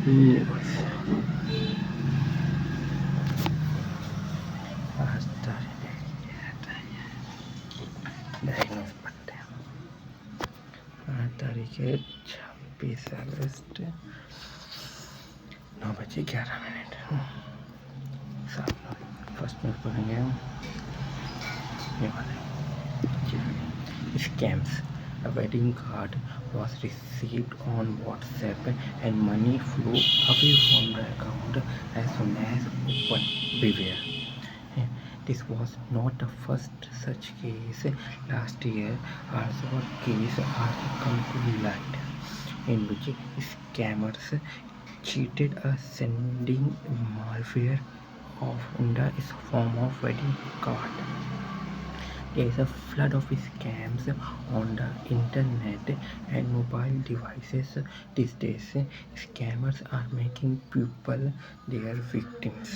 News. आज diagnose बनते हैं। आज तारीख है 26 अगस्त 9:11। फर्स्ट न्यूज पढ़ेंगे हम ये वाले scams. A wedding card was received on WhatsApp and money flew away from the account as soon as opened. Beware. This was not the first such case. Last year, also a case also come to light in which scammers cheated a sending malware in the form of wedding card. There is a flood of scams on the internet and mobile devices these days. Scammers are making people their victims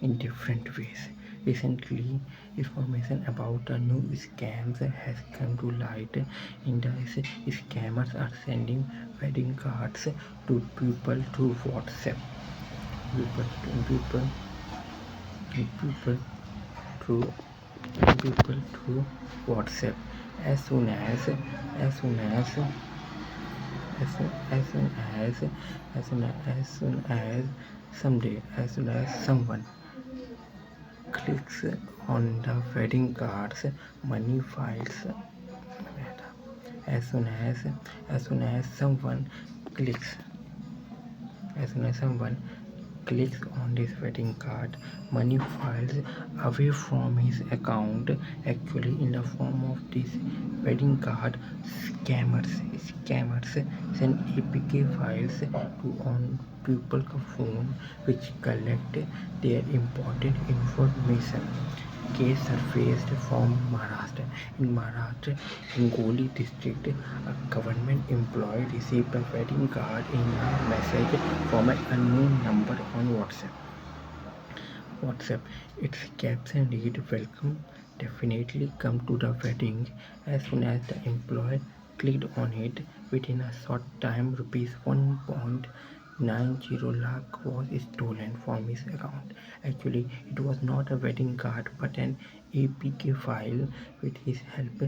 in different ways. Recently, information about the new scams has come to light. In the scammers are sending wedding cards to people through WhatsApp. People through people through WhatsApp as soon as as soon as as soon as soon as as soon as soon as someday as soon as someone clicks on the wedding cards, money files. As soon as someone clicks as soon as someone clicks on this wedding card, money files away from his account. Actually, in the form of this wedding card, scammers send APK files to on people's phone which collect their important information. Case surfaced from Maharashtra. In Maharashtra, Hingoli district, a government employee received a wedding card in a message from an unknown number on WhatsApp. Its caption read, "Welcome, definitely come to the wedding." As soon as the employee clicked on it, within a short time, rupees 1.90 lakh was stolen from his account. Actually, it was not a wedding card but an APK file. With his help,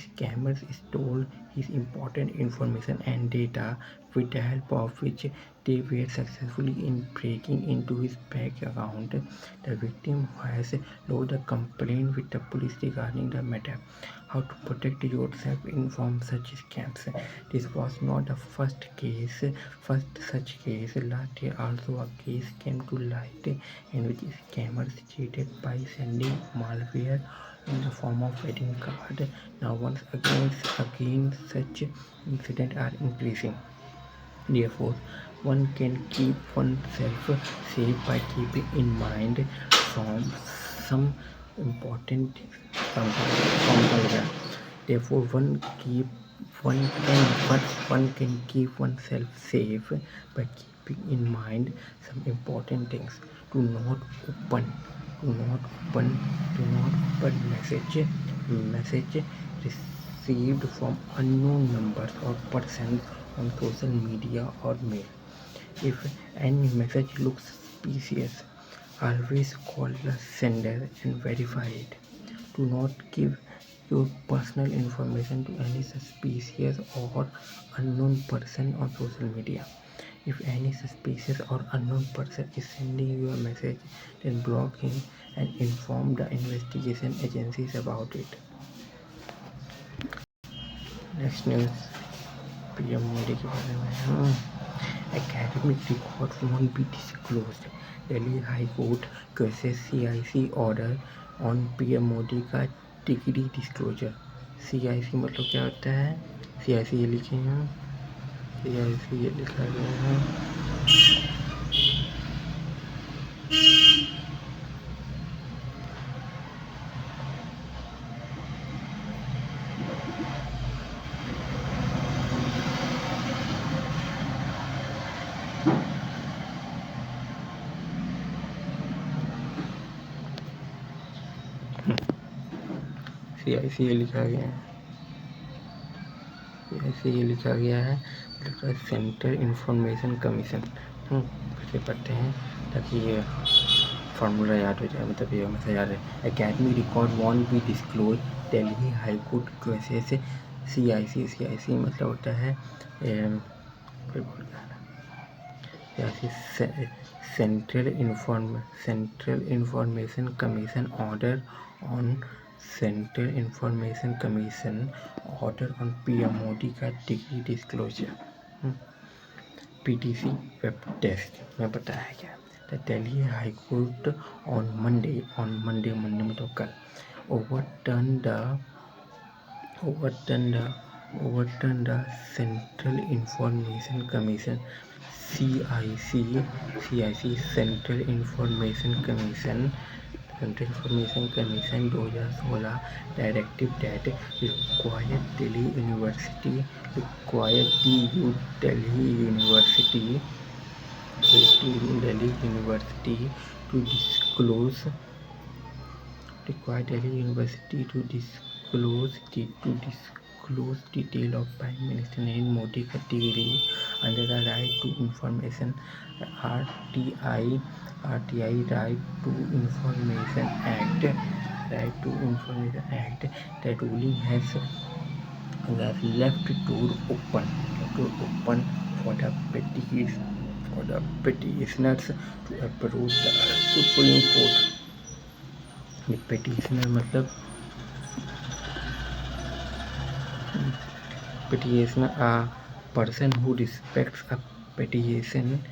scammers stole his important information and data, with the help of which they were successfully in breaking into his bank account. The victim has lodged a complaint with the police regarding the matter. How to protect yourself from such scams. This was not the first such case. Last year also a case came to light in which scammers cheated by sending malware in the form of wedding card. Now once again such incidents are increasing. Therefore, one can keep oneself safe by keeping in mind some important things from the Therefore, one can keep oneself safe by keeping in mind some important things. Do not open message received from unknown numbers or persons on social media or mail. If any message looks suspicious, always call the sender and verify it. Do not give your personal information to any suspicious or unknown person on social media. If any suspicious or unknown person is sending you a message, then block him and inform the investigation agencies about it. Next news PM Modi के बारे में। Academic records won't be disclosed. Delhi High Court questions CIC order on PM Modi का degree disclosure. CIC मतलब क्या होता है? CIC ये लिखे हैं, CIC ये लिखा गया है। CIC ये लिखा गया है, CIC ये लिखा गया है सेंट्रल इंफॉर्मेशन कमीशन। फिर से पढ़ते हैं ताकि ये फार्मूला याद हो जाए, मतलब ये हमेशा याद है। Academic record won't be disclose, Delhi high court cases, CIC मतलब होता है फिर भूल गया central information commission order on central information commission order on PM Modi का degree disclosure. PTC web test में बताया गया। The Delhi high court on Monday मतलब कल overturned the Central Information Commission CIC Central Information Commission 2016 directive that required Delhi University to disclose detail of Prime Minister Narendra Modi का degree under the Right to Information RTI Right to Information Act. The ruling has left door open for the petitioners to approach the Supreme Court. The petitioner मतलब petitioner a person who respects a petition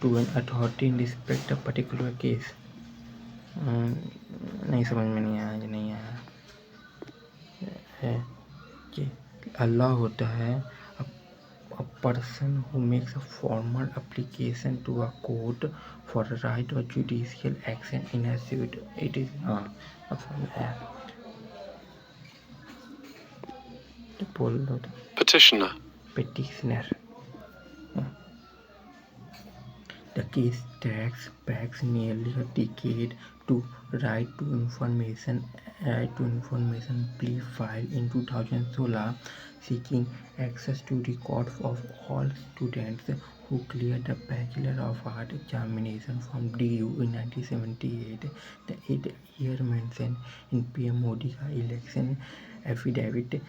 to an authority in respect a particular case. नहीं समझ में नहीं आया है कि अल्लाह होता है a person who makes a formal application to a court for a right or judicial action in a suit. It is petitioner. The case dates back nearly a decade to Right to Information plea filed in 2016 seeking access to records of all students who cleared the Bachelor of Arts examination from DU in 1978. The 8-year mentioned in PM Modi election affidavit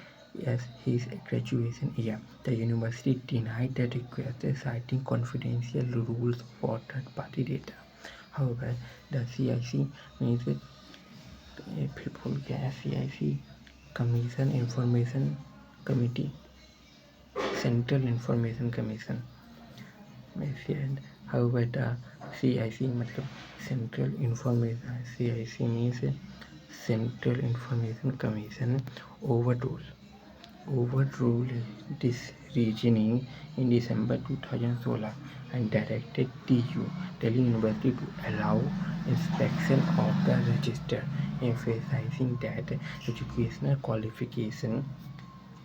as his graduation year. The university denied the request, citing confidential rules for third-party data. However, the CIC Commission Information Committee, Central Information Commission. However, the CIC मतलब Central Information, CIC means Central Information Commission overruled this reasoning in December 2016 and directed Delhi University to allow inspection of the register, emphasizing that educational qualification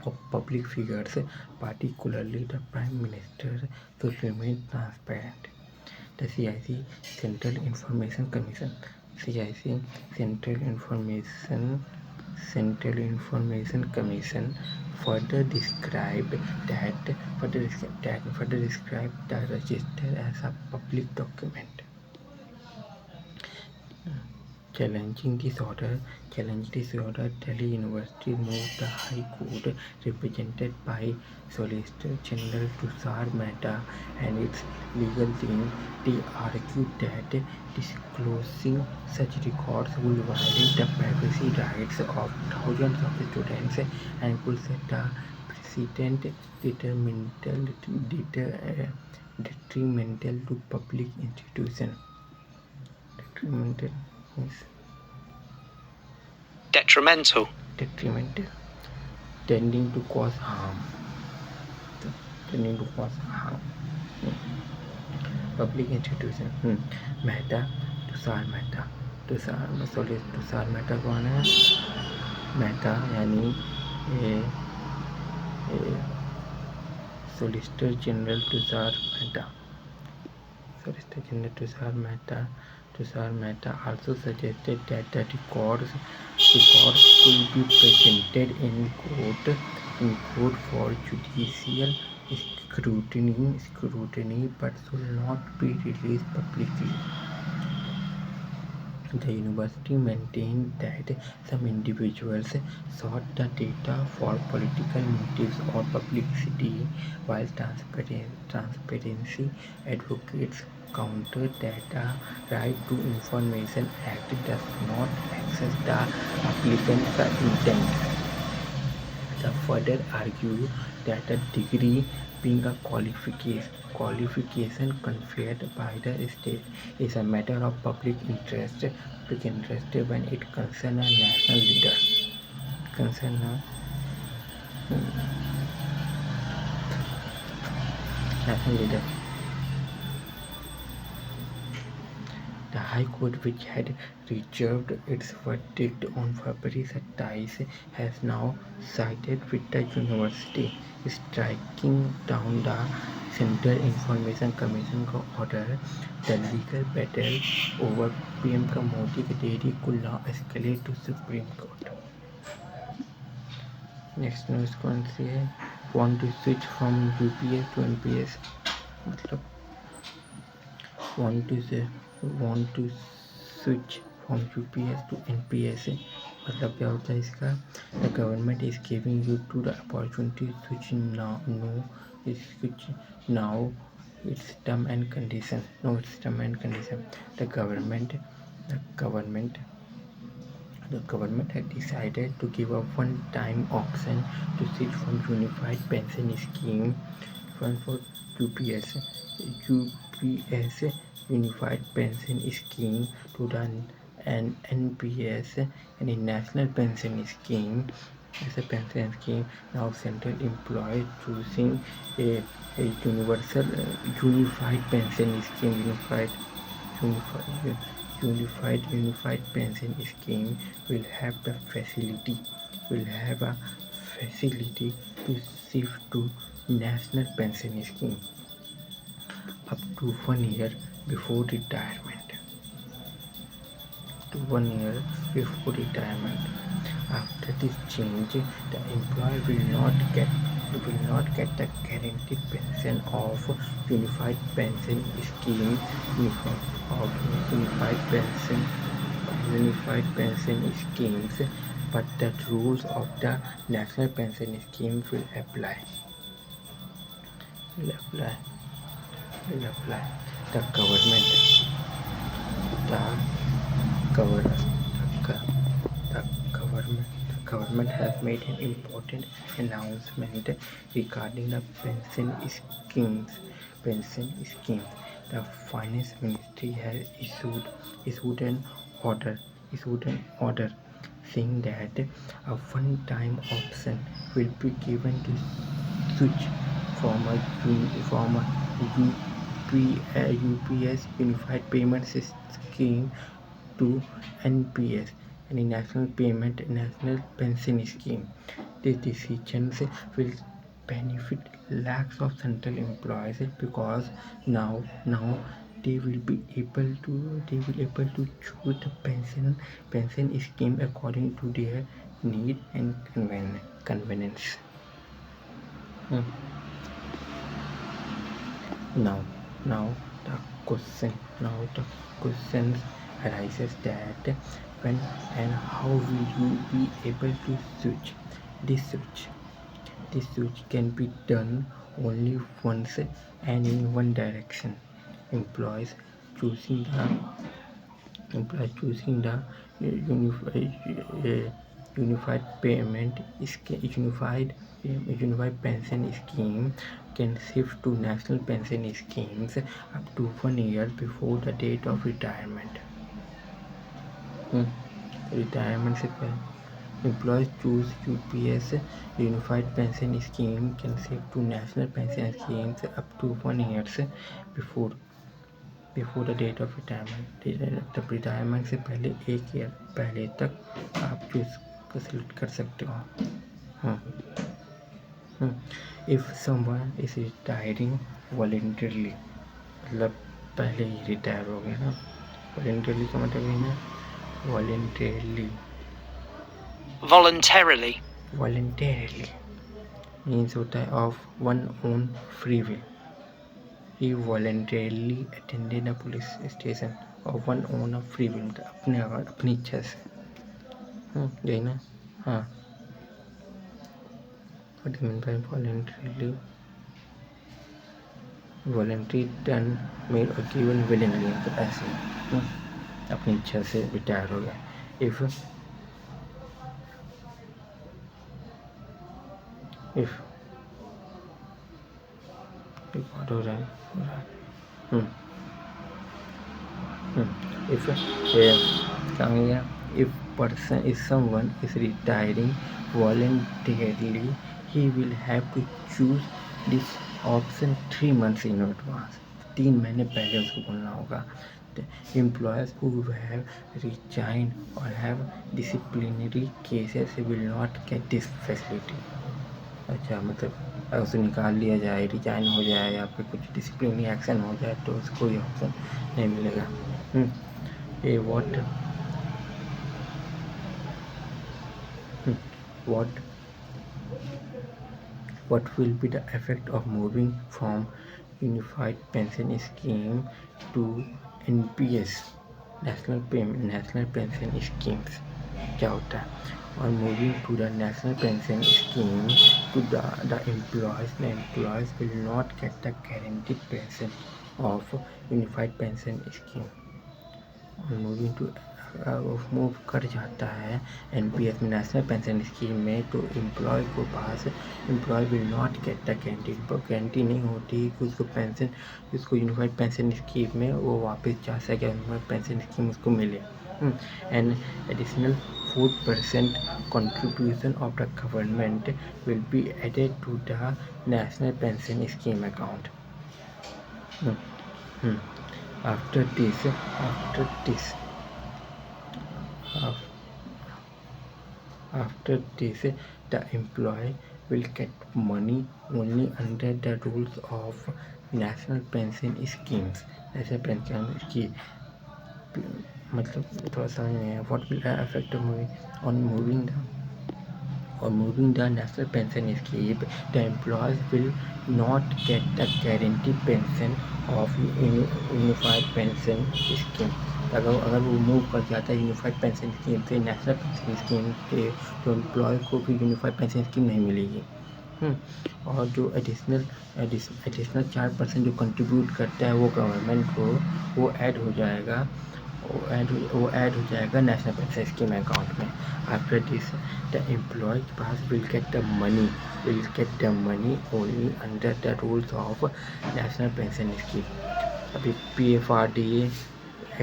of public figures, particularly the Prime Minister, should remain transparent. The CIC Central Information Commission further described the register as a public document. Challenging this order, Delhi University moved the High Court, represented by Solicitor General Tushar Mehta and its legal team. They argued that disclosing such records would violate the privacy rights of thousands of students and could set a precedent detrimental to public institutions. Detrimental, tending to cause harm. Public institution. Mehta, Tushar Mehta कौन है? मेहता यानी Solicitor General Tushar Mehta also suggested that the records could be presented in court for judicial scrutiny, but should not be released publicly. The university maintained that some individuals sought the data for political motives or publicity, while transparency advocates countered that the Right to Information Act does not access the applicant's intent. They further argue that a degree, being a qualification conferred by the state, is a matter of public interest when it concerns a national leader. Concern a national leader. The High Court, which had reserved its verdict on February 30, has now sided with the university, striking down the Central Information Commission order. The legal battle over PM Modi की देरी could now escalate to Supreme Court. Next news कौन सी है? Want to switch from UPS to NPS? मतलब want to switch from UPS to NPS मतलब क्या होता है इसका? The government is giving you to the opportunity to switch now. Its term and condition. The government had decided to give a one-time option to switch from Unified Pension Scheme for UPS Unified Pension Scheme to the NPS and the National Pension Scheme. As a pension scheme, now central employees choosing a universal unified pension scheme. Unified pension scheme will have a facility to shift to national pension scheme up to 1 year before retirement. After this change, the employer will not get the guaranteed pension of unified pension scheme schemes, but the rules of the national pension scheme will apply. The government has made an important announcement regarding the pension scheme. The Finance Ministry has issued an order saying that a one-time option will be given to switch from a UPS Unified Payment Scheme to NPS and the National Pension Scheme. These decisions will benefit lakhs of central employees because now they will be able to choose the pension scheme according to their need and convenience. Now the question arises that when and how will you be able to switch? This switch can be done only once and in one direction. Employees choosing the unified pension scheme can shift to national pension schemes up to 1 year before the date of retirement. Retirement से पहले employees choose UPS Unified Pension Scheme can shift to national pension schemes up to 1 year before the date of retirement. तब retirement से पहले 1 year पहले तक आप select कर सकते हो. If someone is retiring voluntarily, मतलब पहले ही रिटायर हो गया ना. Voluntarily का मतलब है ना voluntarily मीन्स होता है of one own free will. He voluntarily attended a police station of one own of free will, अपनी इच्छा से। यही ना। हाँ, what do mean by voluntarily? Voluntary turn made और गिवन विलिंगली, तो ऐसे अपनी इच्छा से रिटायर हो गया। इफ रिकॉर्ड हो रहा है। If someone is retiring voluntarily, he will have to choose this option 3 months in advance. 3 महीने पहले उसको बोलना होगा। Employees who have resigned or have disciplinary cases will not get this facility. अच्छा, मतलब उसे निकाल लिया जाए, रिजाइन हो जाए या फिर कुछ डिसिप्लिनरी एक्शन हो जाए तो उसको ये ऑप्शन नहीं मिलेगा। ये what will be the effect of moving from unified pension scheme to NPS, national pension schemes? क्या होता है? On moving to the national pension scheme to the employees will not get the guaranteed pension of unified pension scheme. On moving to move कर जाता है NPS में, national pension scheme में, तो employee को पास employee will not get the guarantee नहीं होती कि उसको पेंशन, उसको यूनिफाइड पेंशन स्कीम में वो वापस जा सके, यूनिफाइड पेंशन स्कीम उसको मिले। And additional 4% contribution of the government will be added to the national pension scheme account. After this, the employee will get money only under the rules of national pension schemes. ऐसे pension की मतलब थोड़ा समझ नहीं है। What will affect on moving the national pension scheme? The employees will not get the guaranteed pension of unified pension scheme. अगर वो move कर जाता है यूनिफाइड पेंशन स्कीम से नेशनल पेंशन स्कीम से, तो एम्प्लॉय को भी यूनिफाइड पेंशन स्कीम नहीं मिलेगी। और जो एडिशनल 4% जो कंट्रीब्यूट करता है वो गवर्नमेंट को, वो ऐड हो जाएगा नेशनल पेंशन स्कीम अकाउंट में। आफ्टर दिस द एम्प्लॉय के पास will get the money only under the rules of national pension scheme. अभी PFRDA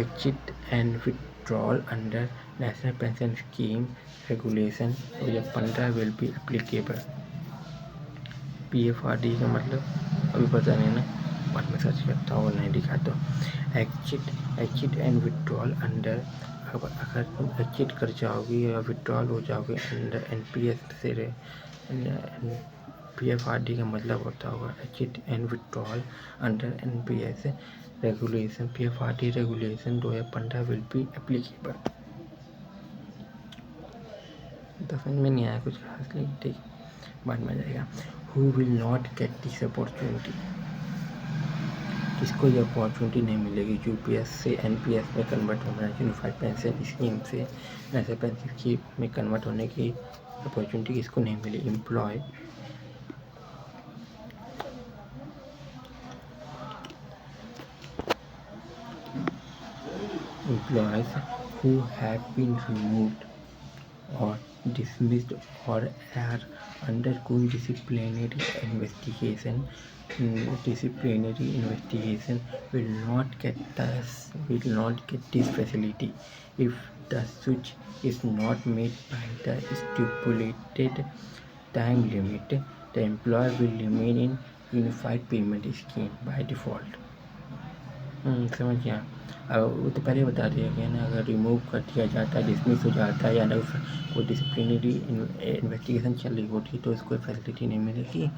exit and withdrawal under national pension scheme regulation 2015 will be applicable। PFRD का मतलब अभी पता नहीं ना, बाद में सर्च करता हूँ, नहीं दिखाता हूँ। एक्सिट एंड विड्रॉल अंडर, अगर तुम एक्सिट कर जाओगी या विड्रॉल हो जाओगे अंडर NPS से, PFRD का मतलब होता होगा exit and withdrawal under NPS regulation. PFRD regulation 2015 will be applicable. तो समझ में नहीं आया कुछ खास, लेकिन ठीक बाद में जाएगा। Who will not get this opportunity, किसको ये अपॉर्चुनिटी नहीं मिलेगी UPS से NPS में कन्वर्ट होना है, यूनिफाइड पेंशन स्कीम से नेशनल पेंशन स्कीम में कन्वर्ट होने की अपॉर्चुनिटी किसको नहीं मिली? Employee employees who have been removed or dismissed or are undergoing disciplinary investigation will not get this facility if the switch is not made by the stipulated time limit. The employer will remain in unified payment scheme by default। समझ गया। अब वो तो पहले बता दिया गया ना, अगर रिमूव कर दिया जाता है, डिसमिस हो जाता है या ना कोई डिसिप्लिनरी इन्वेस्टिगेशन चल रही होती तो उसको फैसिलिटी नहीं मिलेगी।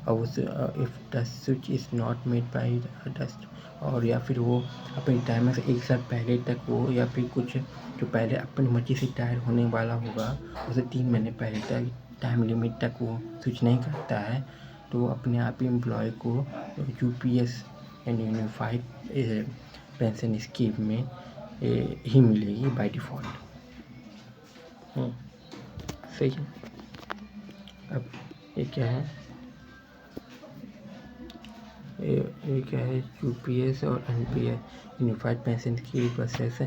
अब उस if the switch is not made by dust, और या फिर वो अपने रिटायरमेंट से 1 साल पहले तक वो, या फिर कुछ जो पहले अपनी मर्जी से रिटायर होने वाला होगा उसे 3 महीने पहले तक टाइम लिमिट तक वो स्विच नहीं करता है तो वो अपने आप ही एम्प्लॉय को यूपीएस यानी यूनिफाइड पेंशन स्कीम में ही मिलेगी बाय डिफ़ॉल्ट। सही है। अब ये क्या है, ये क्या है, यूपीएस और NPS unified pension scheme versus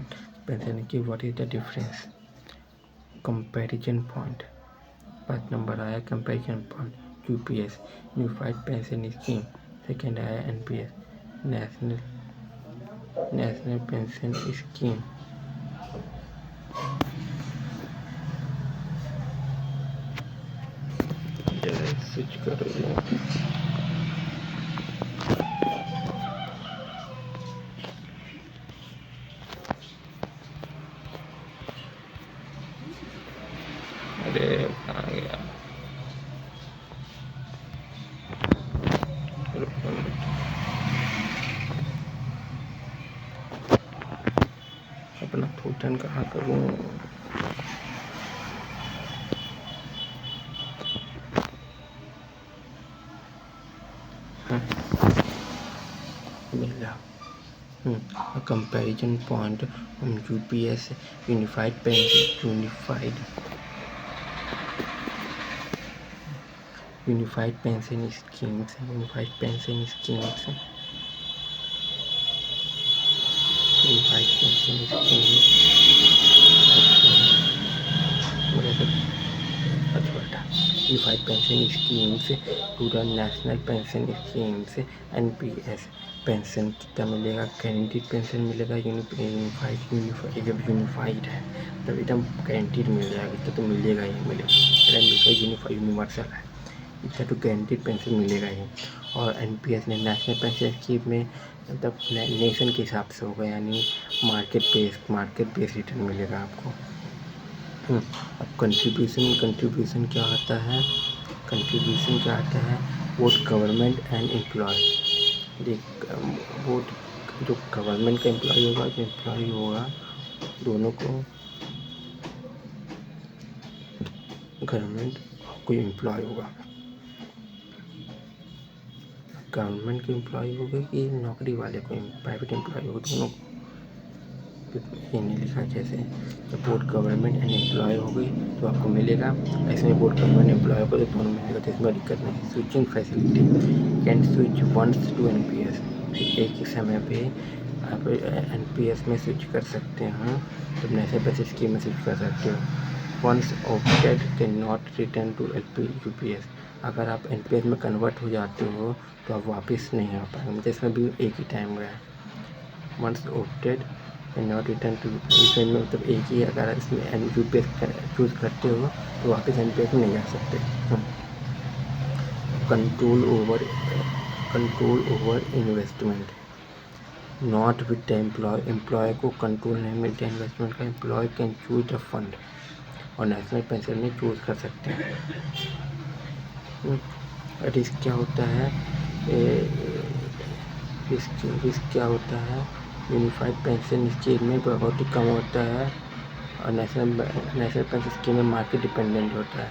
pension scheme, what is the difference. Comparison point, first number आया comparison point UPS unified pension scheme, second आया NPS national pension scheme. Switch करो। अरे कहाँ गया, अपना फूटन कहाँ करूँ। A comparison point on UPS Unified Pension schemes Unified pension schemes to the national pension schemes NPS pension कितना मिलेगा, गारंटीड पेंशन मिलेगा, यूनिफाइड जब यूनिफाइड है तब एकदम गारंटीड मिल जाएगा, इतना तो मिलेगा ही मिलेगा, यूनिवर्सल है, इतना तो गारंटीड पेंशन मिलेगा ही। और एनपीएस ने नेशनल पेंशन स्कीम में मतलब नेशन के हिसाब से होगा, यानी मार्केट बेस रिटर्न मिलेगा आपको। अब कंट्रीब्यूशन क्या आता है, both government and employ. Both जो गवर्नमेंट का एम्प्लॉय होगा दोनों को, गवर्नमेंट कोई एम्प्लॉय होगा, गवर्नमेंट के एम्प्लॉय होगा कि नौकरी वाले को प्राइवेट एम्प्लॉय होगा, दोनों को। ये नहीं लिखा जैसे जब बोर्ड गवर्नमेंट एंड एम्प्लॉय हो गई तो आपको मिलेगा, ऐसे में बोर्ड गवर्नमेंट एम्प्लॉय होगा तो दोनों मिलेगा, तो इसमें दिक्कत नहीं। Switching facility can switch once to NPS, एक ही समय पे आप एनपीएस में स्विच कर सकते हैं, तो नेशनल पेंशन स्कीम में स्विच कर सकते हो। Once opted can not return to UPS, अगर आप एनपीएस में कन्वर्ट हो जाते हो तो आप वापस नहीं आ पाएंगे, मतलब इसमें भी एक ही टाइम गया। Once opted can not return to UPS में मतलब एक ही, अगर इसमें यूपीएस चूज़ करते हो तो वापस एनपीएस में नहीं जा सकते। Control over investment not with the employ को कंट्रोल नहीं मिलता इन्वेस्टमेंट का, employ can choose the fund और नेशनल पेंशन में चूज़ कर सकते हैं। रिस्क क्या होता है, रिस्क क्या होता है, यूनिफाइड पेंशन स्कीम में प्रॉपर्टी कम होता है और नेशनल पेंशन स्कीम में मार्केट डिपेंडेंट होता है।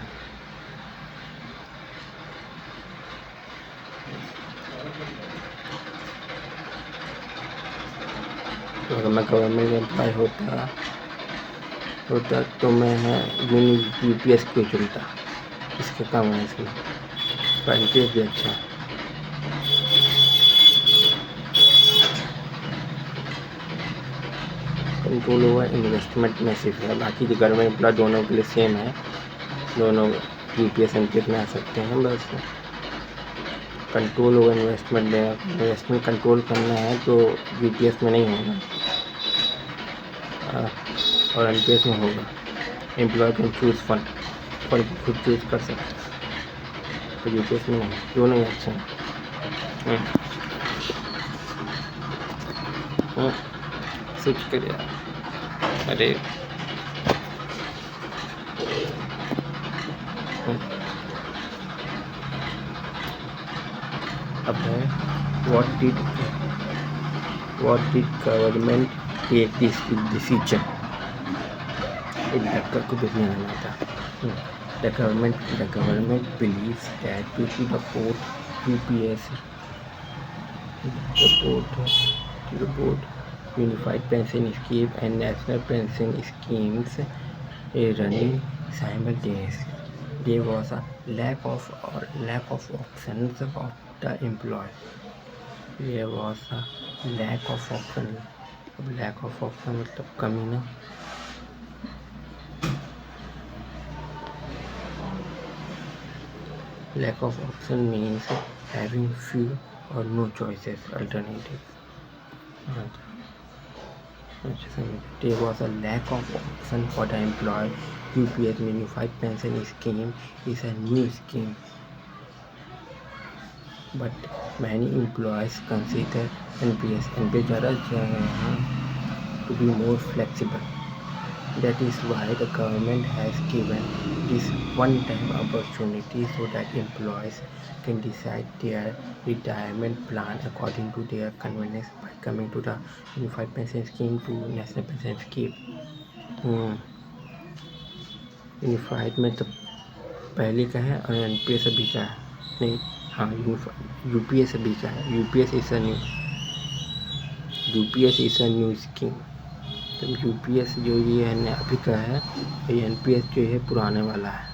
तो अगर मैं गवर्नमेंट एम्प्लॉय होता तो मैं यूपीएस क्यों चुनता, इसका काम है, इसमें एनपीएस भी अच्छा। कंट्रोल ओवर इन्वेस्टमेंट में सिर्फ है, बाकी जो गवर्नमेंट एम्प्लॉय दोनों के लिए सेम है, दोनों यूपीएस एनपीएस में आ सकते हैं। बस कंट्रोल ओवर इन्वेस्टमेंट कंट्रोल करना है तो यूपीएस में नहीं होगा और एनपीएस में होगा। एम्प्लॉय कैन चूज फंड खुद चूज कर सकते हैं, तो यूपीएस में नहीं, दोनों ही अच्छा है। स्विच करिए, अरे अब है what did government take this decision, एक धक्का को देखने आना था। The government believes that due to the UPS the board Unified Pension Scheme and National Pension Schemes running simultaneously, there was a lack of options of the employees. There was a lack of option. अब lack of option मतलब कमी ना. Lack of option means having few or no choices, alternatives. There was a lack of option for the employee. UPS Unified Pension Scheme is a new scheme, but many employees consider NPS to be more flexible. That is why the government has given this one-time opportunity so that employees can decide their retirement plan according to their convenience by coming to the Unified Pension Scheme to National Pension Scheme. Unified में तो पहले का है और NPS अभी का है. नहीं, हाँ, UPS अभी का है. UPS is a new scheme. तो UPS जो ये है अभी का है, ये NPS जो है पुराने वाला है.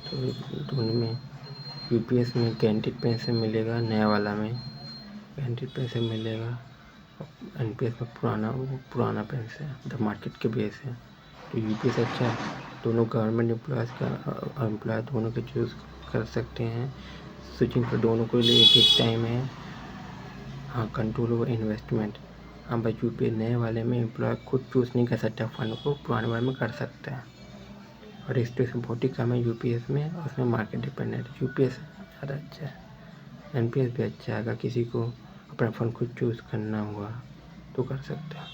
तो दोनों में UPS में गारंटीड पेंशन मिलेगा, नया वाला में गारंटीड पेंशन मिलेगा. NPS में पुराना पेंशन द मार्केट के बेस है. तो UPS अच्छा है. दोनों गवर्नमेंट एम्प्लॉय दोनों के चूज़ कर सकते हैं. स्विचिंग पर दोनों को लिए एक टाइम है. हाँ, कंट्रोल ओवर इन्वेस्टमेंट. हाँ भाई, UPS नए वाले में एम्प्लॉय खुद चूज़ नहीं कर सकता फंड को, पुराने वाले में कर सकता है. और रजिस्ट्रेशन बहुत ही कम है UPS में, और उसमें मार्केट डिपेंडेंट. UPS ज़्यादा अच्छा है. NPS भी अच्छा है. अगर किसी को अपना फंड खुद चूज़ करना हुआ तो कर सकता है.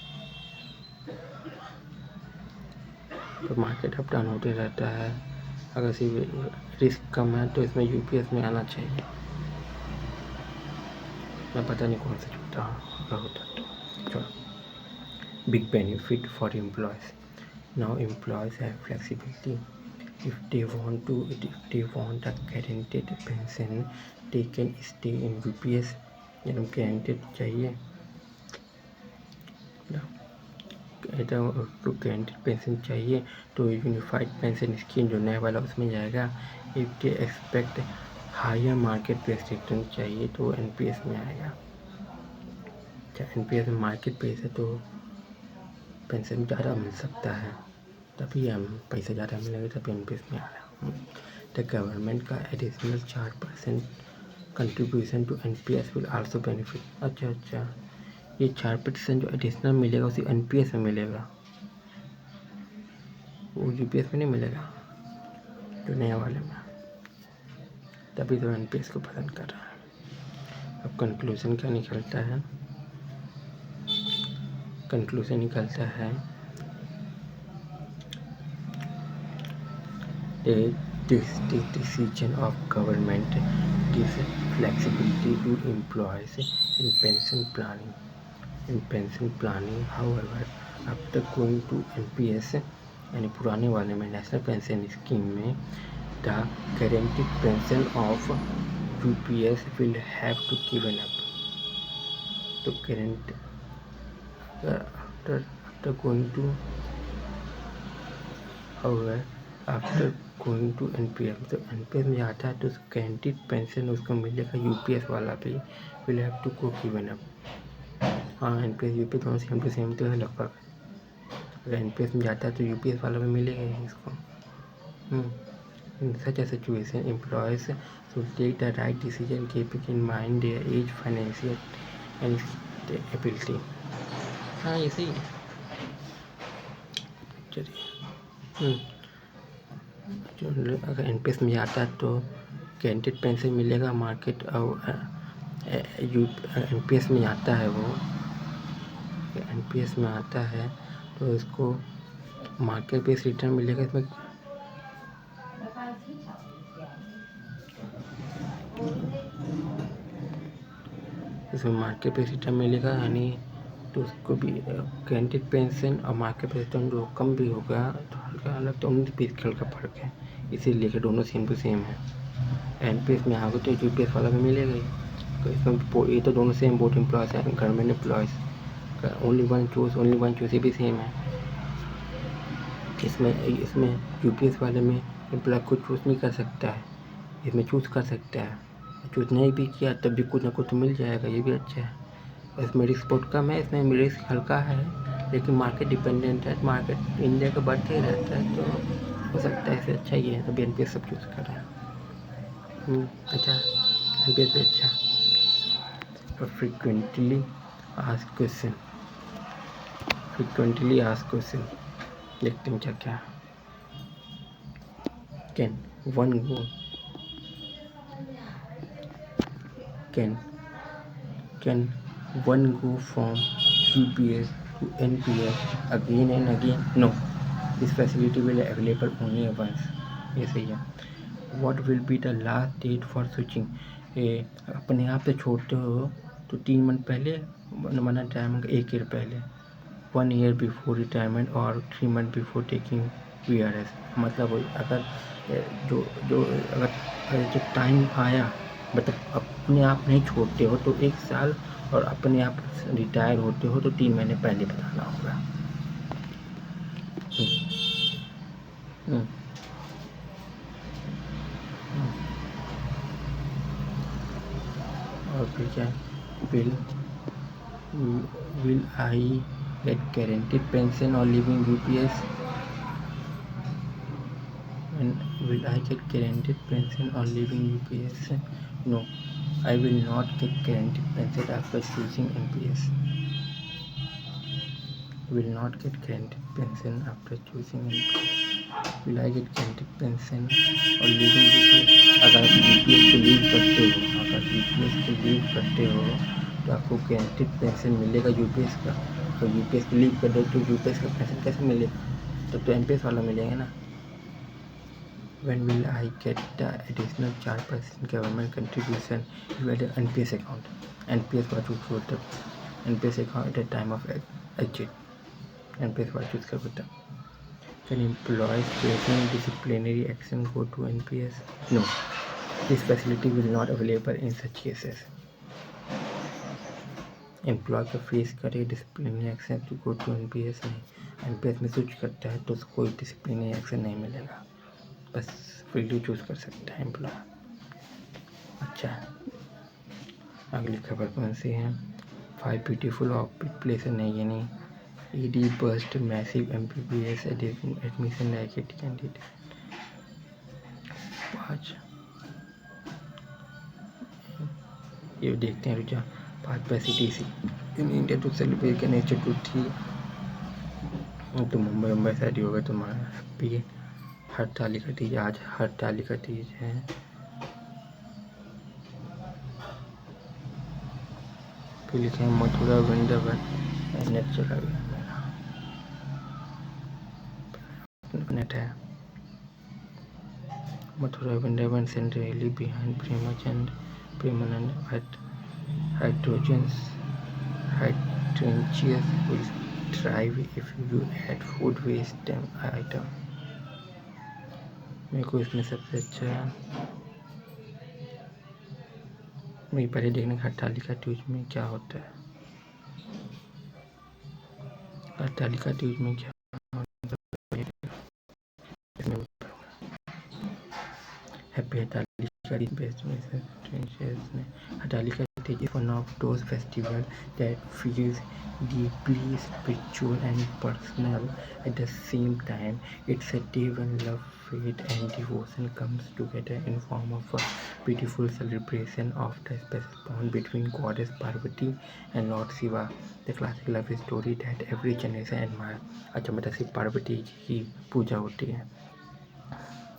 तो मार्केट अप डाउन होते रहता है. अगर सिर्फ रिस्क कम है तो इसमें UPS में आना चाहिए. मैं पता नहीं कौन सा छूटा होता तो. Big benefit for employees. Now employees have flexibility. If they want a guaranteed pension, they can stay in UPS. जब guaranteed चाहिए तो guaranteed पेंशन चाहिए तो यूनिफाइड पेंशन स्कीम जो नया वाला उसमें जाएगा. If they expect higher market base return चाहिए तो NPS में आएगा. अच्छा, NPS में मार्केट बेस है तो पेंशन ज़्यादा मिल सकता है, तभी हम पैसा ज़्यादा मिलेगा तभी NPS में आ रहा है. द गवर्नमेंट का additional 4% contribution to NPS will also benefit. अच्छा, ये 4% जो एडिशनल मिलेगा उसी NPS में मिलेगा, वो UPS में नहीं मिलेगा जो नया वाले में. तभी तो NPS को पसंद कर रहा है. अब कंक्लूजन क्या निकलता है? कंक्लूजन निकलता है this decision of government gives flexibility to employees in pension planning. However, after going to NPS यानी पुराने वाले में नेशनल पेंशन स्कीम में, the guaranteed pension of UPS will have to given up. तो guarantee after going to however after going to NPS, तो NPS में आता है तो गारंटीड पेंशन उसको मिलेगा. UPS वाला भी will have to go given up. हाँ, NPS UPS दोनों सेम टू सेम तो है लगभग. अगर NPS में जाता है तो UPS वाला भी मिलेगा ही इसको. In such a situation employees should take the right decision keeping in mind their age, financial and ability. हाँ, ये सही है. चलिए, अगर NPS में आता है तो गारंटीड पेंशन मिलेगा. मार्केट और NPS में आता है, वो NPS में आता है तो इसको मार्केट बेस रिटर्न मिलेगा. इसमें मार्केट बेस रिटर्न मिलेगा, यानी तो उसको भी गारंटीड पेंशन और मार्केट पेंशन जो कम भी होगा तो हल्का अलग तो 19-20 का हल्का फ़र्क है, इसीलिए दोनों सेम टू सेम है। एनपीएस में आओगे तो यूपीएस वाला भी मिलेगा ही, तो इसमें ये तो दोनों सेम बोथ एम्प्लॉयज़ है, government employees only one choose, ये भी सेम है। इसमें यूपीएस वाले में एम्प्लॉय कुछ चूज़ नहीं कर सकता है, इसमें चूज़ कर सकता है, चूज़ नहीं भी किया तब भी कुछ ना कुछ मिल जाएगा, ये भी अच्छा है। और इसमें रिस्क बहुत कम है, इसमें रिस्क हल्का है, लेकिन मार्केट डिपेंडेंट है, मार्केट इंडिया का बढ़ते ही रहता है, तो हो सकता है इससे अच्छा ही है, अभी एनपीएस सब चूज़ कर रहे हैं। अच्छा, एनपीएस भी अच्छा। और फ्रीक्वेंटली आस्क्ड क्वेश्चन देखते हैं क्या can one go from UPS to NPS again and again? No, this facility will be available only once. ये सही है। What will be the last date for switching? अपने आप से छोड़ते हो तो 3 मंथ पहले मना टाइम 1 ईयर पहले, 1 ईयर बिफोर रिटायरमेंट और 3 मंथ बिफोर टेकिंग VRS। मतलब अगर जो टाइम आया, मतलब अपने आप नहीं छोड़ते हो तो 1 साल, और अपने आप रिटायर होते हो तो 3 महीने पहले बताना होगा। और फिर क्या, will I get guaranteed pension or leaving UPS? And will I get guaranteed pension or leaving UPS? No, I will not get guaranteed pension after choosing NPS. Will not get guaranteed pension after choosing NPS. Will I get guaranteed pension or leaving UPS? अगर आप UPS को leave करते हो तो आपको guaranteed pension मिलेगा UPS का, तो यूपीएस को लीव कर दो तो यूपीएस का पेंशन कैसे मिलेगा, तो एनपीएस वाला मिलेगा ना। When will I get the additional 4% government contribution if you had an NPS account? NPS का चूज होता है, NPS account at the time of exit, NPS वाला चूज कर होता है। Can employees facing disciplinary action go to NPS? No, this facility will not available in such cases. Employ का face करे disciplinary action to go to NPS नहीं, NPS में switch करता है तो उसको कोई डिसिप्लिनरी एक्शन नहीं मिलेगा, बस फील्ड चूज़ कर सकता है एम्प्लॉय। अच्छा, अगली खबर कौन सी है? 5 ब्यूटीफुल ऑफिस प्लेस नहीं, ये नहीं। ED bust massive MBBS admission like candidate. 5 ये देखते हैं, रुझान 5 पैसिटीसी in India to celebrate Ganesh Chaturthi. तो मुंबई साइड होगा तुम्हारा हैप्पी हरतालिका तीज, आज हरतालिका तीज है। फिर लिखे हैं मथुरा वृंदावन, नेट चला गया मेरा, नेट है। Mathura Vrindavan centrally behind Premanand hydrogens will thrive if you add food waste item। मेरे को इसमें सबसे अच्छा मेरी पहले देखने का हरतालिका तीज में क्या होता है। हरतालिका तीज में क्या हैप्पी हरतालिका तीज बेस्ट में Hartalika It is one of those festivals that feels deeply spiritual and personal at the same time. It's a day when love, faith and devotion comes together in form of a beautiful celebration of the special bond between goddess Parvati and Lord Shiva, the classic love story that every generation admires। अच्छा, मतलब सिर्फ पार्वती जी की पूजा होती है।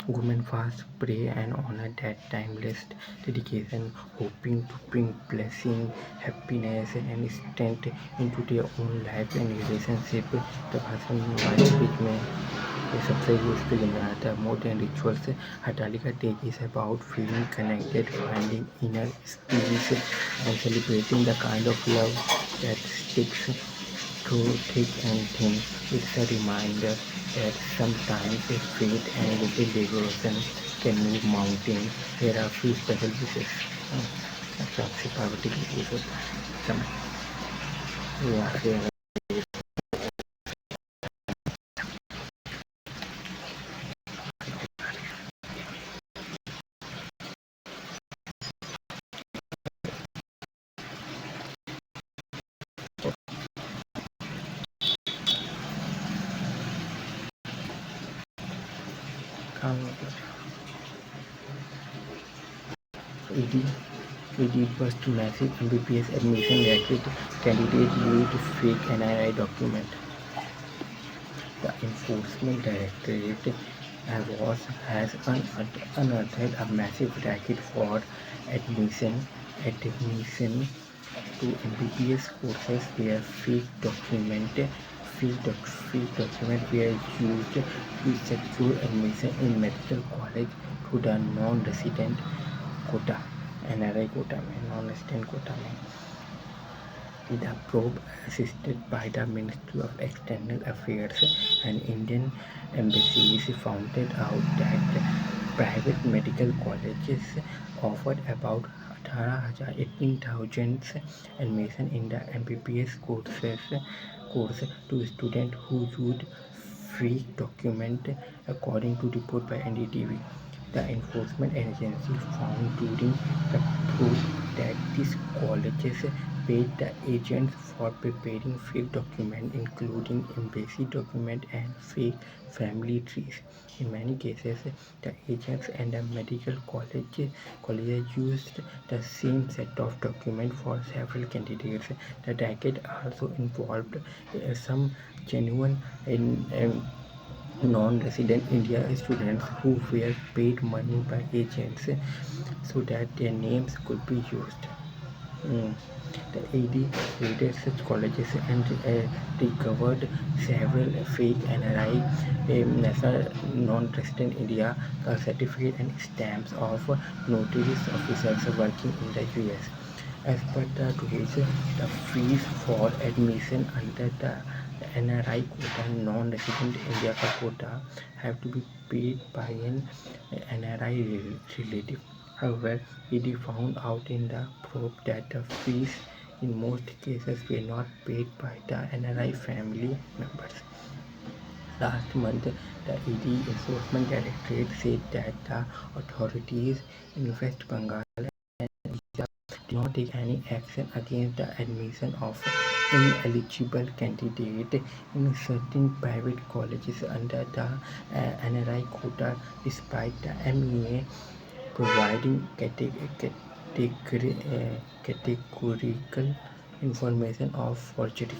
Women fast, pray and honor that timeless dedication, hoping to bring blessing, happiness and strength into their own life and relationship। The भाषण हमारे बीच में ये सबसे यूज पे गिना आता है। More than rituals, Hartalika Day is about feeling connected, finding inner peace and celebrating the kind of love that sticks through thick and thin. It's a reminder that sometimes faith and little devotion can move mountains. There are few special wishes. अच्छा आपसे पार्वती की पूछ होता है समझ यहाँ से काम ED ED burst massive MBBS admission racket. Candidate used fake NII document. The Enforcement Directorate has unearthed a massive racket for admission to MBBS courses where fake document were used to secure admission in medical college to the non-resident quota NRI quota में non-resident quota में. The probe, assisted by the Ministry of External Affairs and Indian embassies, found out that private medical colleges offered about 18,000 admission in the MBBS course to students who used fake document, according to report by NDTV. The enforcement agency found during the probe that these colleges paid the agents for preparing fake documents, including embassy documents and fake family trees. In many cases, the agents and the medical colleges used the same set of documents for several candidates. The racket also involved some genuine non-resident India students who were paid money by agents so that their names could be used. The AD raided such colleges and recovered several fake NRI National Non-Resident India certificate and stamps of notarized officers working in the US. As per the rules, the fees for admission under the NRI quota, non-resident India quota, have to be paid by an NRI relative. However, ED found out in the probe that the fees in most cases were not paid by the NRI family members. Last month, the ED Enforcement Directorate said that the authorities in West Bengal did not take any action against the admission of ineligible candidates in certain private colleges under the NRI quota, despite the MEA providing categorical information of forgery.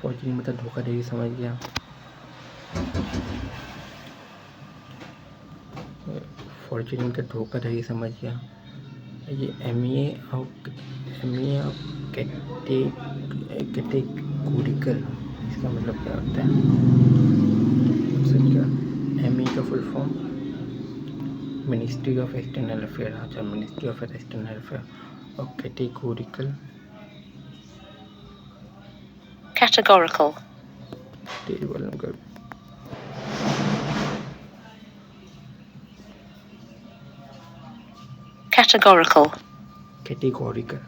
forgery मतलब धोखाधड़ी समझ गया. forgery मतलब धोखाधड़ी समझ गया. ये MEA और कैटेगोरिकल इसका मतलब क्या होता है क्या. MEA का full form ministry of external affair. अच्छा मिनिस्ट्री ऑफ एक्सटर्नल अफेयर. और कैटेगोरिकल categorical categorical कैटेगोरिकल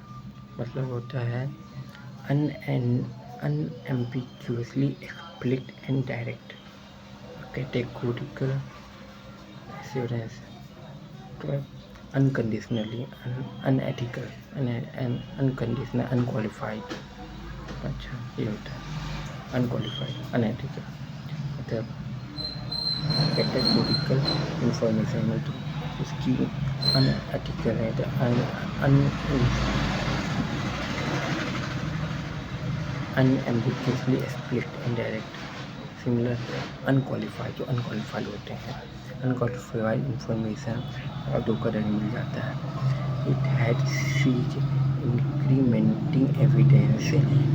मतलब होता है unambiguously explicit and direct. Categorical assurance unconditionally unethical and unconditional unqualified. अच्छा ये होता है अनक्वालिफाइड अनएथिकल मतलब कैटेगोरिकल इंफॉर्मेशन में तो उसकी अनएथिकल है तो unambiguously explicit and direct. Similar unqualified जो अनक्वालिफाइड होते हैं अनक्वालिफाइड इंफॉर्मेशन और धोखाधड़ी मिल जाता है. It had seize incriminating evidence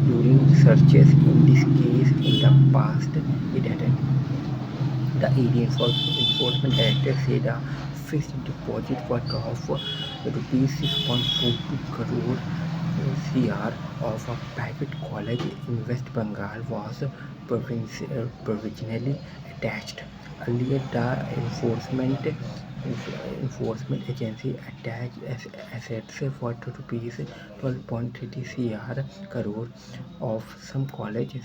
during searches in this case in the past, it added. The ED Enforcement Director said a fixed deposit worth of ₹6.42 crore CR of a private college in West Bengal was provisionally attached. Earlier, the enforcement agency attached assets for rupees 12.30 crore of some colleges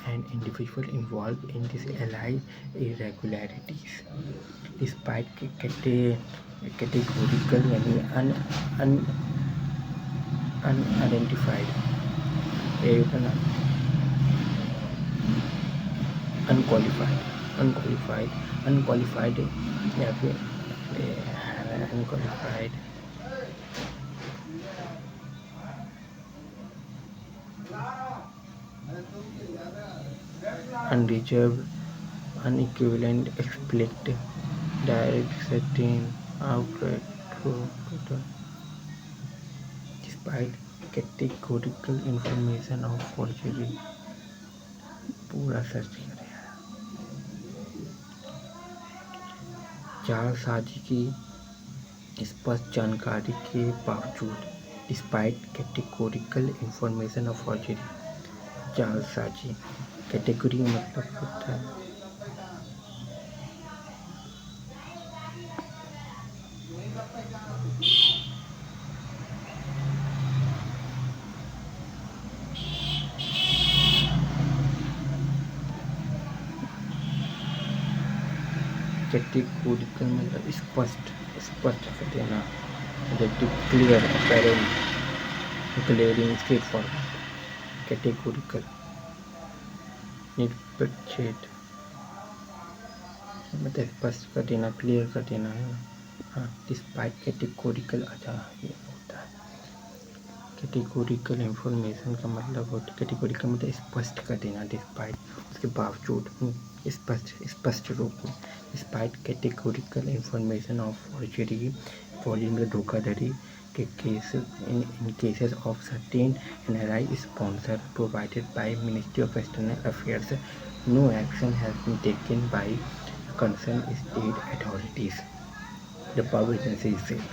and individuals involved in these alleged irregularities. Despite categorical unidentified unqualified unqualified unqualified या फिर unqualified unreserved unequivalent explicit direct certain outright total despite categorical information of forgery पूरा search करें जालसाजी की स्पष्ट जानकारी के बावजूद despite categorical information of forgery जालसाजी कैटेगरी मतलब होता है कैटेगोरिकल मतलब स्पष्ट कर देना clear apparent clearing straight forward categorical निरपेक्ष मतलब स्पष्ट कर देना क्लियर कर देना है हाँ डिस्पाइट कैटेगोरिकल अच्छा ये होता है कैटेगोरिकल इंफॉर्मेशन का मतलब होता है कैटेगोरिकल मतलब स्पष्ट कर देना डिस्पाइट उसके बावजूद स्पष्ट रूप में despite categorical information of forgery में धोखाधड़ी के case in cases of certain NRI sponsor provided by ministry of external affairs no action has been taken by concern state authorities the public agency said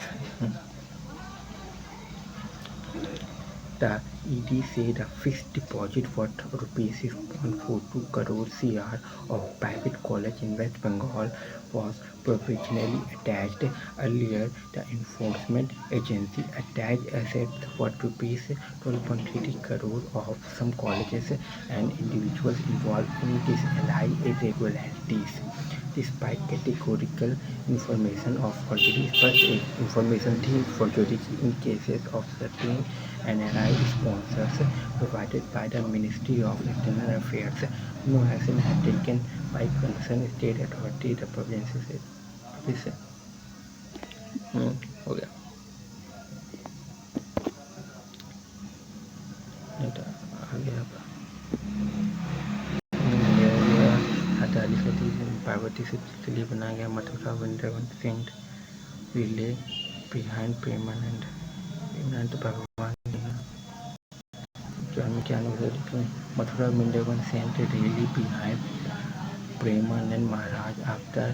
The ED said a fixed deposit worth rupees 6.42 crore CR of private college in West Bengal was provisionally attached. Earlier, the enforcement agency attached assets worth rupees 12.30 crore of some colleges and individuals involved in these alleged irregularities. Despite categorical information of forgery, first information thing forgery in cases of certain NRI sponsors provided by the Ministry of External Affairs, no action had taken by concerned state authority. The province said, हो गया पार्वती से लिए बनाया गया Mathura Vrindavan saint rally behind Premanand भगवान जन्म के अनुसार Mathura Vrindavan saint rally behind Premanand Maharaj after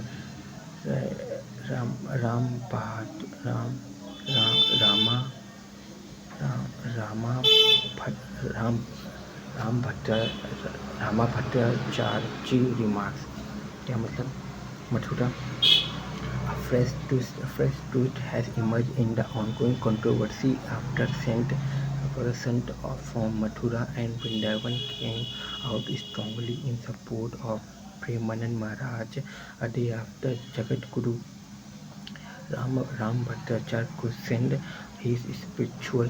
Rama Bhattacharya remarks क्या मतलब Mathura A fresh twist has emerged in the ongoing controversy after Sant from Mathura and Vrindavan came out strongly in support of Premanand Maharaj a day after Jagat Guru Ram Bhattacharya could send his spiritual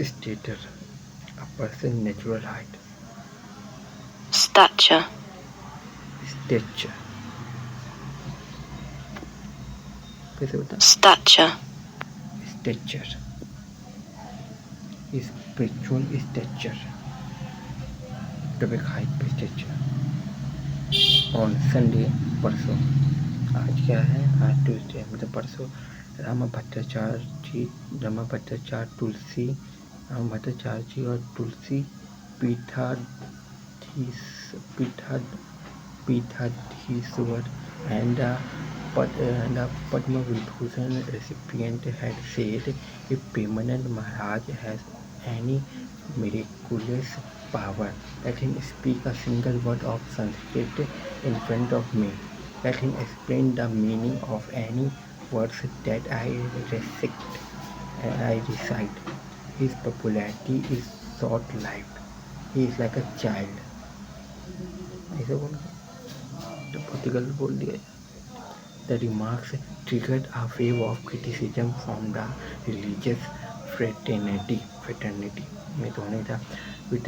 stature, a person's natural height. Stature. कैसे बता? Stature. Spiritual stature. Topic height पे stretcher. On Sunday परसों आज क्या है आज Tuesday मतलब परसों रामा भट्टाचार्य जी और तुलसी पीठाधीश्वर and The Padma Vibhushan recipient had said, if Premanand Maharaj has any miraculous power, let him speak a single word of Sanskrit in front of me. Let him explain the meaning of any words that I recite. His popularity is short-lived. He is like a child. ऐसे बोल तो पोर्टुगल बोल दिया. The remarks triggered a wave of criticism from the religious fraternity में तो नहीं था, with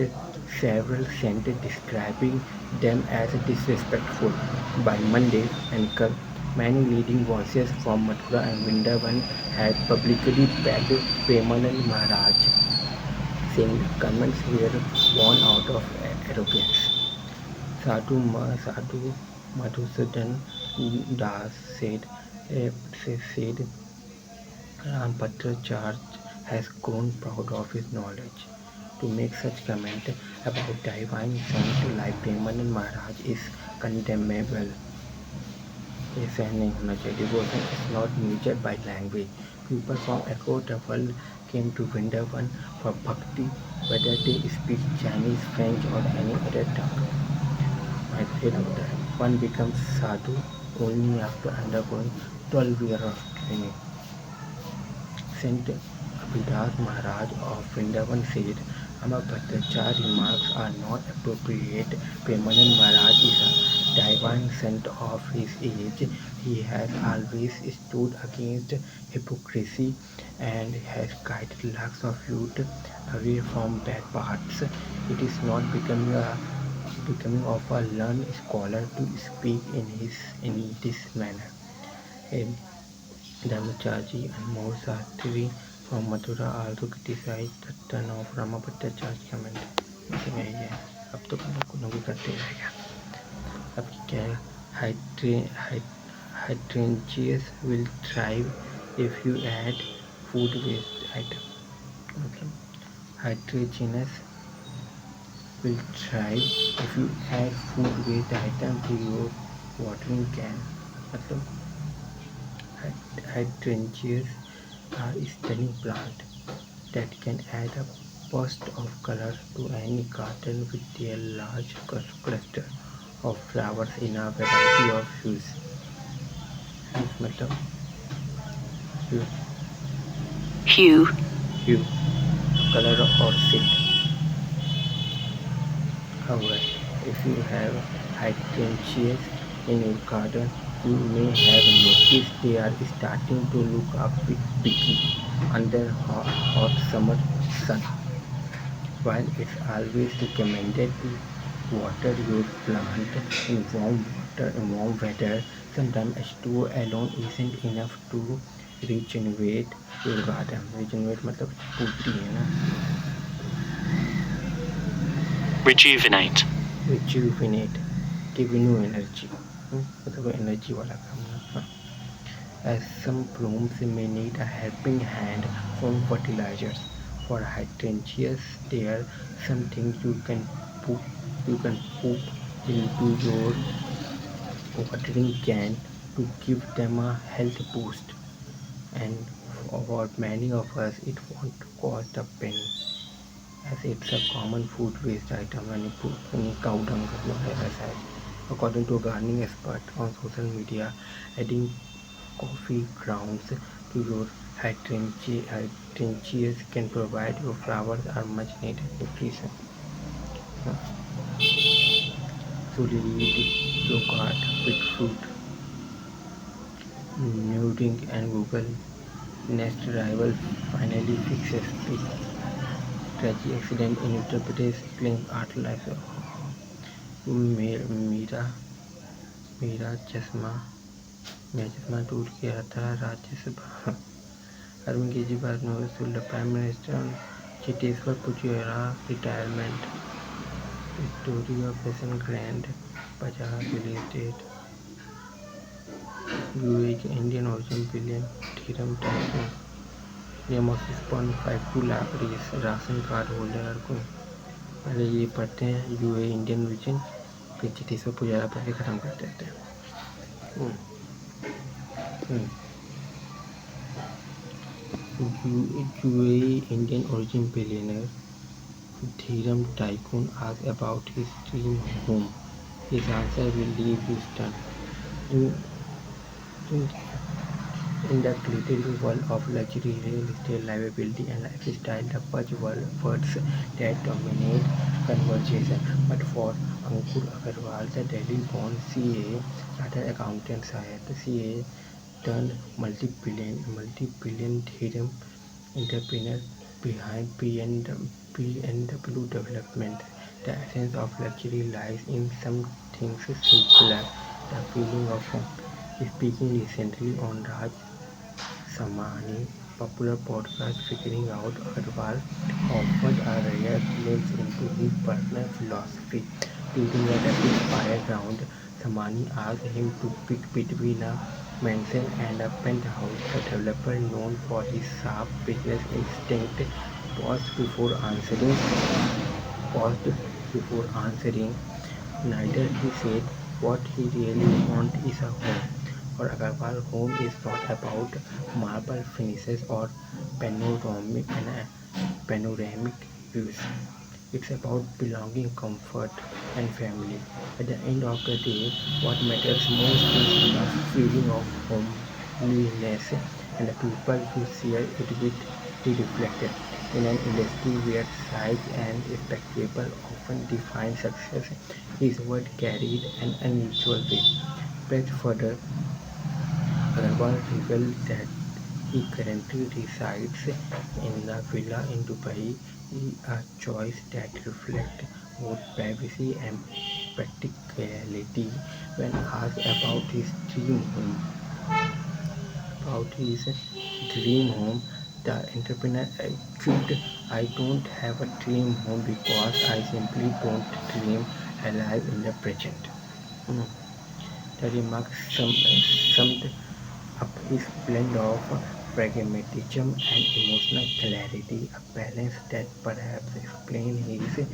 several sentences describing them as disrespectful. By Monday, many leading voices from Mathura and Vrindavan had publicly backed Premanand Maharaj, saying the comments were born out of arrogance. Sadhu Madhusudan Das said Rampatra has grown proud of his knowledge. To make such comment about divine saint like Premanand Maharaj is condemnable. ऐसा नहीं होना चाहिए. Devotion is not measured by language. People from across the world came to Vrindavan for bhakti, whether they speak Chinese, French or any other tongue. One becomes sadhu only after undergoing 12 years of training. Saint Abhidas Maharaj of Vrindavan said, Amar Bhattacharya remarks are not appropriate. Premanand Maharaj is a divine saint of his age. He has always stood against hypocrisy and has guided lakhs of youth away from bad paths. It is not becoming of a learned scholar to speak in this manner. Dharmacharji and more Sastri from Mathura also criticized the turn of Ramabhattacharya comment. यही है, अब तो कुछ करते रहेगा. अब क्या है, hydrangeas will thrive if you add food waste item. मतलब hydrangeas will thrive if you add food waste item to your watering can. मतलब hydrangeas are a stunning plant that can add a burst of color to any garden with their large cluster of flowers in a variety of hues. मतलब hue, color or shape. However, if you have hydrangeas in your garden, you may have noticed they are starting to look a bit picky under hot summer sun. While it's always recommended to water your plant in warm weather, sometimes a store alone isn't enough to regenerate your garden. Regenerate मतलब पूर्ति है ना. Rejuvenate. Give new energy. मतलब energy वाला काम ना. As some blooms may need a helping hand from fertilizers. For hydrangeas, there are some things you can put into your watering can to give them a health boost. And for many of us, it won't cost a penny, as it's a common food waste item when you put cow dung aside. According to a gardening expert on social media, adding coffee grounds to your hydrangeas can provide your flowers are much needed nutrition. So lead yogurt with fruit, Nuding and Google Nest rival finally fixes the tragic accident in Uttar Pradesh, playing art life. मेरा चश्मा टूट गया था. राज्यसभा अरविंद केजरीवाल ने told the Prime Minister on Chiteswar Pujara retirement. Story of Fashion Grand Bazaar release date. UAE के Indian origin billion dirham tycoon. Name of 6.52 lakh ration card holder को. पहले ये पढ़ते हैं UAE इंडियन ओरिजिन, फिर चितेश्वर पुजारा पढ़ के ख़त्म कर देते हैं. Hmm. UAE Indian origin billionaire Dhiram Tycoon asked about his dream home. His answer will leave you stunned. In, in, in the glittery world of luxury, real estate, livability, and lifestyle, the words that dominate conversation. But for Ankur Agarwal, the Delhi-born CA, chartered accountant Syed, the CA turned multi-billion dirham entrepreneur behind PNW development. The essence of luxury lies in something simpler, the feeling of home. Speaking recently on Raj Samani popular podcast Figuring Out Agarwal offered a rare glimpse into his personal philosophy. During a rapid-fire round, Samani asked him to pick between a mansion and a penthouse. The developer, known for his sharp business instinct, paused before answering. Paused before answering. Neither he said what he really wants is a home. For Agarwal, home is not about marble finishes or panoramic views. It's about belonging, comfort, and family. At the end of the day, what matters most is the feeling of homeliness and the people who share it with be reflected. In an industry where size and spectacle often define success, his word carried an unusual weight. Pressed further, Agarwal revealed that he currently resides in a villa in Dubai, a choice that reflects both privacy and practicality. When asked about his dream home, the entrepreneur quipped, "I don't have a dream home because I simply don't dream alive in the present." Hmm. The remarks summed up his blend of pragmatism and emotional clarity, a balance that perhaps explains his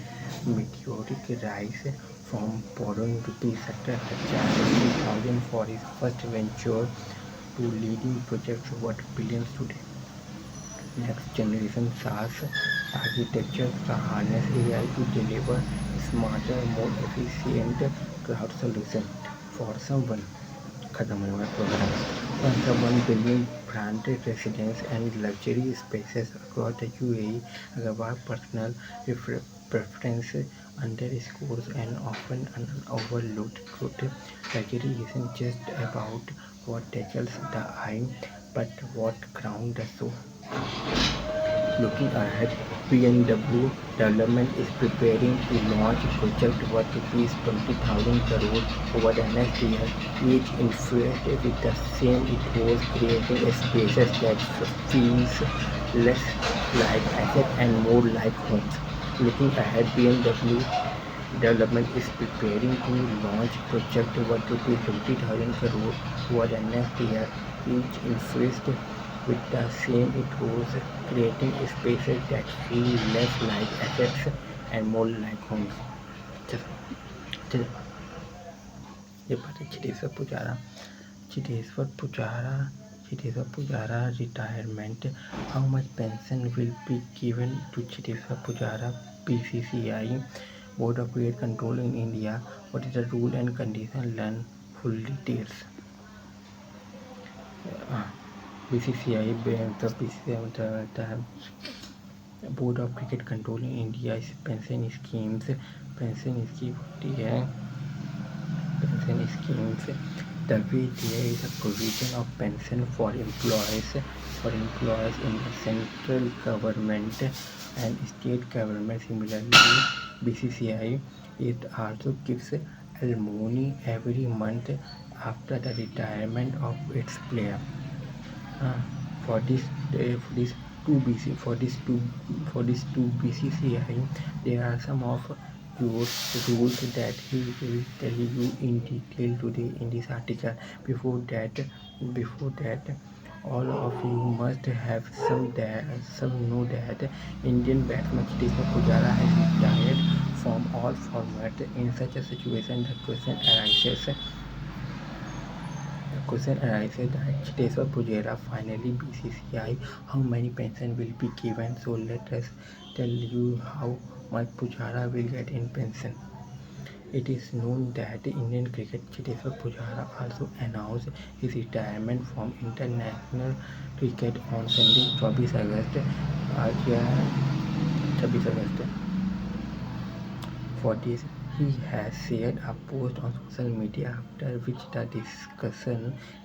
meteoric rise from borrowing rupees 70,000 for his first venture to leading projects worth billions today. Next generation SaaS architectures can harness AI to deliver smarter, more efficient cloud solutions. For someone खत्म होने वाला program. For someone building branded residence and luxury spaces across the UAE, Agarwal's personal preference underscores an often overlooked truth. Luxury isn't just about what tickles the eye, but what grounds the soul. Looking ahead, PNW Development is preparing to launch a project worth rupees 20,000 crore over the next year, each infused with the same ethos, creating spaces that feels less like assets and more like homes. Looking ahead, PNW Development is preparing to launch a project worth rupees 20,000 crore over the next year, each infused with the same ethos, creating spaces that feel less like assets and more like homes. चलो चलो ये बात है Chiteswar Pujara retirement. How much pension will be given to Chiteswar Pujara? BCCI Board of Credit Control in India. What is the rule and condition? Learn full details. BCCI, the Board of Cricket Control in India is pension schemes. Pension scheme होती है pension schemes. The way there is a provision of pension for employees in the central government and state government. Similarly, BCCI it also gives alimony every month after the retirement of its player. For this for this two BCCI, there are some of those rules that he will tell you in detail today in this article. Before that, all of you must have some know that Indian batsman Chiteswar Pujara has retired from all formats. In such a situation, the question arises that Cheteshwar Pujara finally BCCI how many pension will be given. So let us tell you how much Pujara will get in pension. It is known that Indian cricket Cheteshwar Pujara also announced his retirement from international cricket on Sunday 24 अगस्त आज या 26 अगस्त. For this, he has shared a post on social media after which the discussion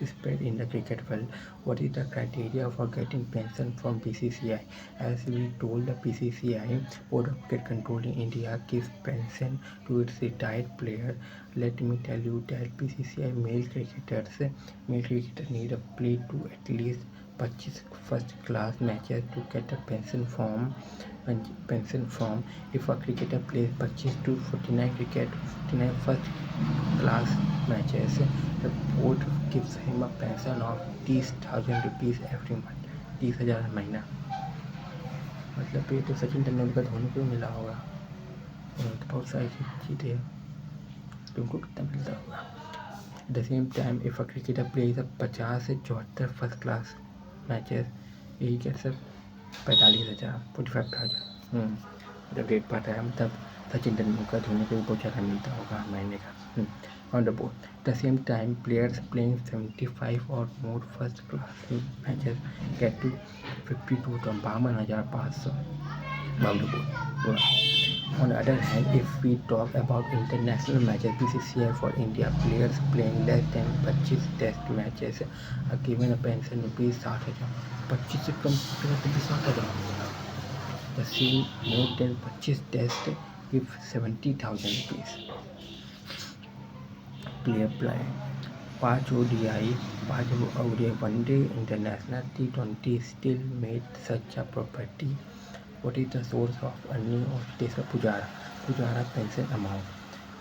spread in the cricket world. What is the criteria for getting pension from BCCI? As we told, the BCCI Board of Cricket Control in India gives pension to its retired player. Let me tell you that BCCI male cricketers need to play to at least 25 first class matches to get a pension form. If a cricketer plays 25 to 49 first class matches, the board gives him a pension of 30,000 rupees every month. 30,000 महीना. मतलब ये तो सचिन तेंदुलकर धोनी को मिला होगा. तो बहुत सारी चीज़ें हैं. तुमको कितना मिलता होगा? At the same time, if a cricketer plays 50 से 74 फर्स्ट क्लास मैचेस, यही क्या सर 45,000 45,000 जब रेट पाता है तब सचिन तेंदुलकर धोनी को भी बहुत ज़्यादा मिलता होगा महीने का. On the board, at the same time, players playing 75 or more first class matches get to 52 to 52,500 on the board. On the other hand, if we talk about international matches, BCCI for India, players playing less than 25 test matches are given a pension rupees 60,000. 25 से कम rupees 60,000. The same more than 25 test give 70,000 rupees. Player play 5 ODI, 5 one-day international T20 still made such a property. What is the source of earning of Cheteshwar Pujara pension amount?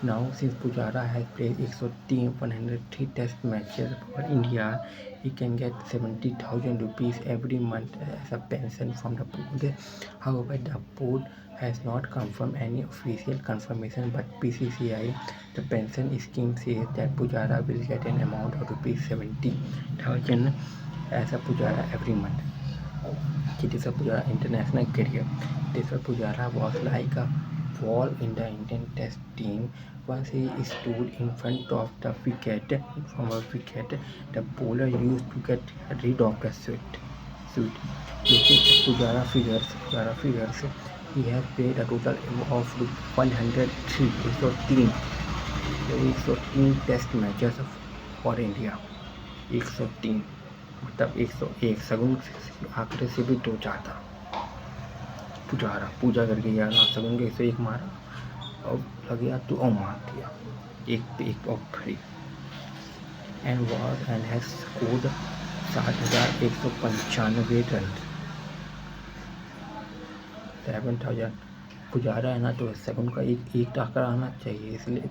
Now, since Pujara has played 103 test matches for India, he can get 70,000 rupees every month as a pension from the board. However, the board has not confirmed any official confirmation, but BCCI, the pension scheme, says that Pujara will get an amount of rupees 70,000 as a Pujara every month. Cheteshwar Pujara international career. Cheteshwar Pujara was like a wall in the Indian Test team. Once he stood in front of the wicket, the bowler used to get rid of the sweat. Looking at Pujara figures, he has played a total of 103 test matches for India. 103 मतलब 101 सगुन आंकड़े से भी 2 ज़्यादा. पूजा करके यार ना सगुन के 101 मारा और लग गया तो और मार दिया एक और free. And has scored 60,195 run. 7,000 Pujara है ना तो सेकंड का एक टाकर आना चाहिए, इसलिए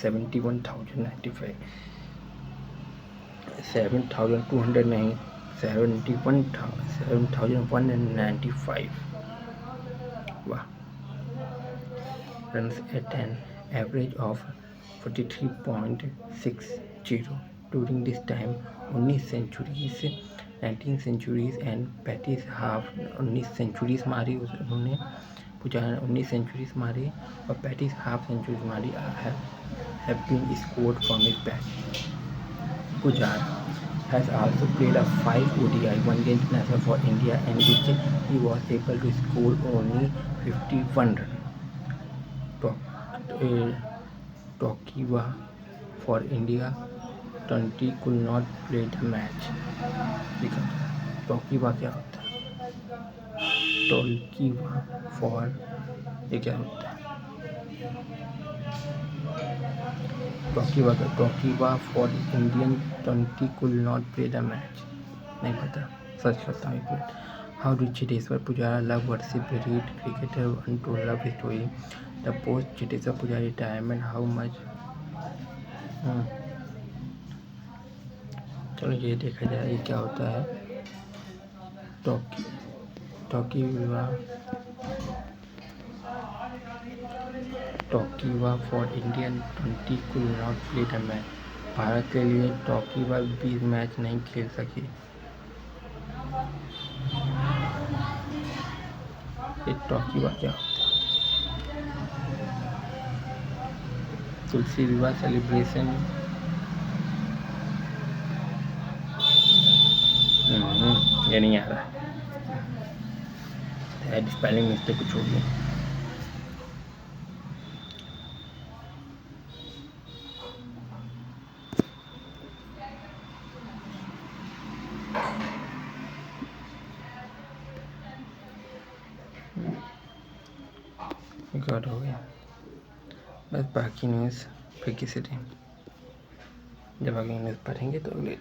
71,095. 7,200 नहीं, 7,195. वाह. Runs at an average of 43.60. During this time, 19 centuries and Patty's half 19 centuries मारी उन्होंने. पुजारा 19 सेंचुरीज मारी और 35 हाफ सेंचुरीज मारी have been scored from his bat. Pujara has also played a 5 ODI one-day international for India, in which he was able to score only 51 runs. Tokiwa for India 20 could not play the match. टोकीवा क्या होता है? टोकीवा for ये क्या होता है? टोकीवा for Indian 20 could not play the match. नहीं पता, search करता हूँ एक minute. How did Cheteshwar Pujara love worship read cricketer untold love story. The post Cheteshwar Pujara retirement how much. चलो ये देखा जाए ये क्या होता है. Tokiwa for Indian 20 could not play the match. Bharat के लिए टॉकीबॉल 20 मैच नहीं खेल सकी। ये टॉकीबॉल क्या होता है? तुलसी विवाह सेलिब्रेशन। ये नहीं आ रहा है, स्पेलिंग मिस्टेक को छोड़िए। रिकॉर्ड हो गया, बस बाकी न्यूज़ फिर किसी टाइम जब आगे न्यूज़ पढ़ेंगे तो अगले